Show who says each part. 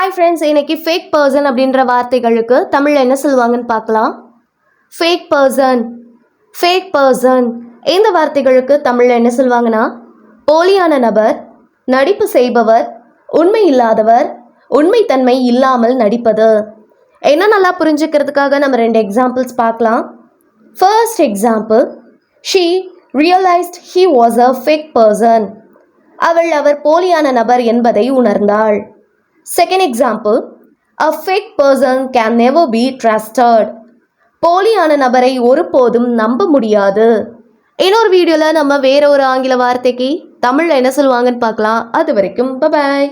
Speaker 1: Hi friends, இன்னைக்கு fake person அப்படின்ற வார்த்தைகளுக்கு தமிழில் என்ன சொல்லுவாங்கன்னு பார்க்கலாம். ஃபேக் பர்சன், ஃபேக் பர்சன் இந்த வார்த்தைகளுக்கு தமிழில் என்ன சொல்லுவாங்கன்னா, போலியான நபர், நடிப்பு செய்பவர், உண்மை இல்லாதவர், உண்மைத்தன்மை இல்லாமல் நடிப்பது. என்ன நல்லா புரிஞ்சுக்கிறதுக்காக நம்ம 2 எக்ஸாம்பிள்ஸ் பார்க்கலாம். First example, she realised he was a fake person. அவர் போலியான நபர் என்பதை உணர்ந்தாள். Second example, a fake person can never be trusted. போலியான நபரை ஒருபோதும் நம்ப முடியாது. இன்னொரு வீடியோவில் நம்ம வேற ஒரு ஆங்கில வார்த்தைக்கு தமிழில் என்ன சொல்லுவாங்கன்னு பார்க்கலாம். அது வரைக்கும் பை பாய்.